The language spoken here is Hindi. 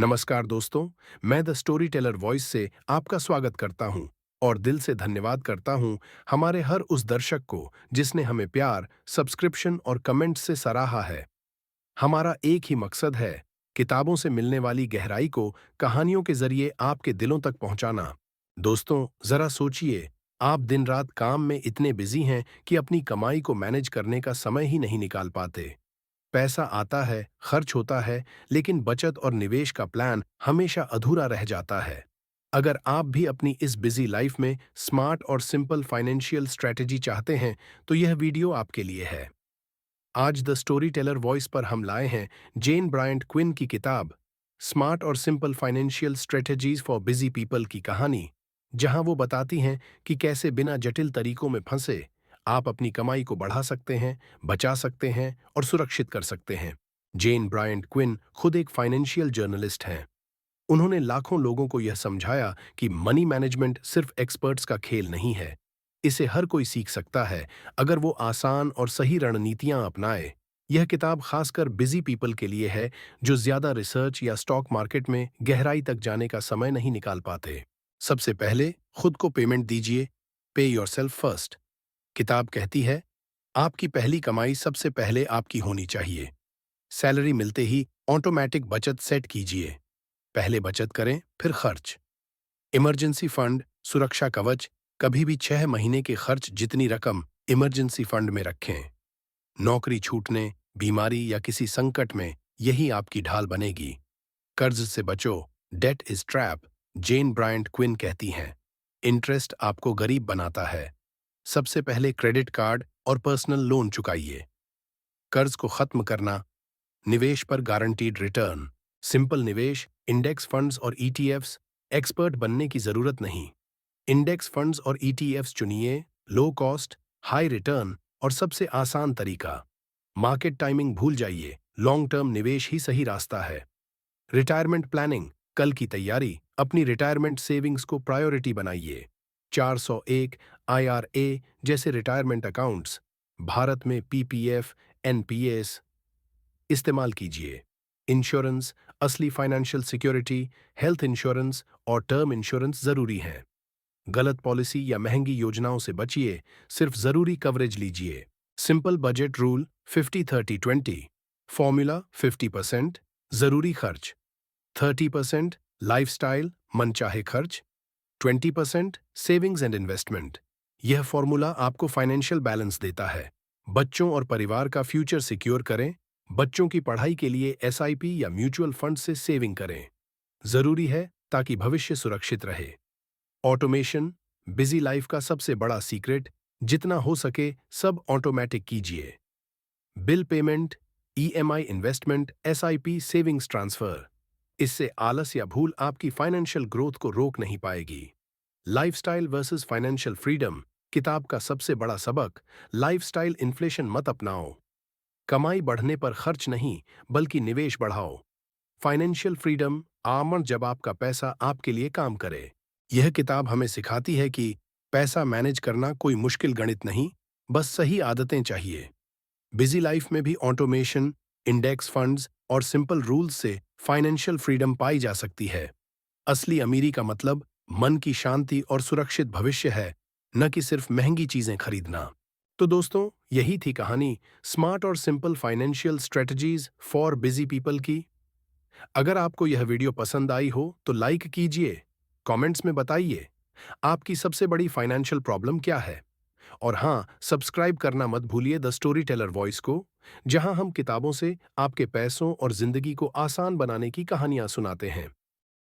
नमस्कार दोस्तों, मैं द स्टोरी टेलर वॉइस से आपका स्वागत करता हूं और दिल से धन्यवाद करता हूं हमारे हर उस दर्शक को जिसने हमें प्यार, सब्सक्रिप्शन और कमेंट से सराहा है। हमारा एक ही मकसद है, किताबों से मिलने वाली गहराई को कहानियों के जरिए आपके दिलों तक पहुंचाना। दोस्तों, जरा सोचिए, आप दिन रात काम में इतने बिजी हैं कि अपनी कमाई को मैनेज करने का समय ही नहीं निकाल पाते। पैसा आता है, खर्च होता है, लेकिन बचत और निवेश का प्लान हमेशा अधूरा रह जाता है। अगर आप भी अपनी इस बिजी लाइफ में स्मार्ट और सिंपल फाइनेंशियल स्ट्रेटेजी चाहते हैं, तो यह वीडियो आपके लिए है। आज द स्टोरी टेलर वॉइस पर हम लाए हैं जेन ब्रायंट क्विन की किताब स्मार्ट और simple financial strategies for busy people की कहानी, जहां वो बताती हैं कि कैसे बिना जटिल तरीकों में फंसे आप अपनी कमाई को बढ़ा सकते हैं, बचा सकते हैं और सुरक्षित कर सकते हैं। जेन ब्रायंट क्विन खुद एक फाइनेंशियल जर्नलिस्ट हैं। उन्होंने लाखों लोगों को यह समझाया कि मनी मैनेजमेंट सिर्फ एक्सपर्ट्स का खेल नहीं है। इसे हर कोई सीख सकता है, अगर वो आसान और सही रणनीतियां अपनाए। यह किताब खासकर बिजी पीपल के लिए है, जो ज्यादा रिसर्च या स्टॉक मार्केट में गहराई तक जाने का समय नहीं निकाल पाते। सबसे पहले खुद को पेमेंट दीजिए। पे योरसेल्फ फर्स्ट। किताब कहती है, आपकी पहली कमाई सबसे पहले आपकी होनी चाहिए। सैलरी मिलते ही ऑटोमेटिक बचत सेट कीजिए। पहले बचत करें, फिर खर्च। इमरजेंसी फंड, सुरक्षा कवच। कभी भी 6 महीने के खर्च जितनी रकम इमरजेंसी फंड में रखें। नौकरी छूटने, बीमारी या किसी संकट में यही आपकी ढाल बनेगी। कर्ज से बचो। Debt is trap, Jane Bryant Quinn कहती हैं। इंटरेस्ट आपको गरीब बनाता है। सबसे पहले क्रेडिट कार्ड और पर्सनल लोन चुकाइए। कर्ज को खत्म करना। निवेश पर गारंटीड रिटर्न। सिंपल निवेश, इंडेक्स फंड्स और ईटीएफ्स। एक्सपर्ट बनने की जरूरत नहीं। इंडेक्स फंड्स और ईटीएफ्स चुनिए। लो कॉस्ट, हाई रिटर्न और सबसे आसान तरीका। मार्केट टाइमिंग भूल जाइए, लॉन्ग टर्म निवेश ही सही रास्ता है। रिटायरमेंट प्लानिंग, कल की तैयारी। अपनी रिटायरमेंट सेविंग्स को प्रायोरिटी बनाइए। 401 आईआरए जैसे रिटायरमेंट अकाउंट्स, भारत में पीपीएफ, एनपीएस इस्तेमाल कीजिए। इंश्योरेंस, असली फाइनेंशियल सिक्योरिटी, हेल्थ इंश्योरेंस और टर्म इंश्योरेंस जरूरी हैं। गलत पॉलिसी या महंगी योजनाओं से बचिए, सिर्फ जरूरी कवरेज लीजिए। Simple budget rule 50-30-20। फॉर्मूला 50% जरूरी खर्च, 30% लाइफस्टाइल मनचाहे खर्च, 20% सेविंग्स एंड इन्वेस्टमेंट। यह फॉर्मूला आपको फाइनेंशियल बैलेंस देता है। बच्चों और परिवार का फ्यूचर सिक्योर करें। बच्चों की पढ़ाई के लिए एसआईपी या म्यूचुअल फंड से सेविंग करें। जरूरी है ताकि भविष्य सुरक्षित रहे। ऑटोमेशन, बिजी लाइफ का सबसे बड़ा सीक्रेट। जितना हो सके सब ऑटोमेटिक कीजिए। Bill payment, EMI, investment, SIP, savings transfer. इससे आलस या भूल आपकी फाइनेंशियल ग्रोथ को रोक नहीं पाएगी। लाइफस्टाइल वर्सेस फाइनेंशियल फ्रीडम, किताब का सबसे बड़ा सबक। लाइफस्टाइल इन्फ्लेशन मत अपनाओ। कमाई बढ़ने पर खर्च नहीं, बल्कि निवेश बढ़ाओ। फाइनेंशियल फ्रीडम आमन जब आपका पैसा आपके लिए काम करे। यह किताब हमें सिखाती है कि पैसा मैनेज करना कोई मुश्किल गणित नहीं, बस सही आदतें चाहिए। बिजी लाइफ में भी ऑटोमेशन, इंडेक्स फंड्स और सिंपल रूल्स से फाइनेंशियल फ्रीडम पाई जा सकती है। असली अमीरी का मतलब मन की शांति और सुरक्षित भविष्य है, न कि सिर्फ महंगी चीजें खरीदना। तो दोस्तों, यही थी कहानी स्मार्ट और simple financial strategies for busy people की। अगर आपको यह वीडियो पसंद आई हो तो लाइक कीजिए, कमेंट्स में बताइए आपकी सबसे बड़ी फाइनेंशियल प्रॉब्लम क्या है। और हाँ, सब्सक्राइब करना मत भूलिए द स्टोरी टेलर वॉइस को, जहां हम किताबों से आपके पैसों और जिंदगी को आसान बनाने की कहानियां सुनाते हैं।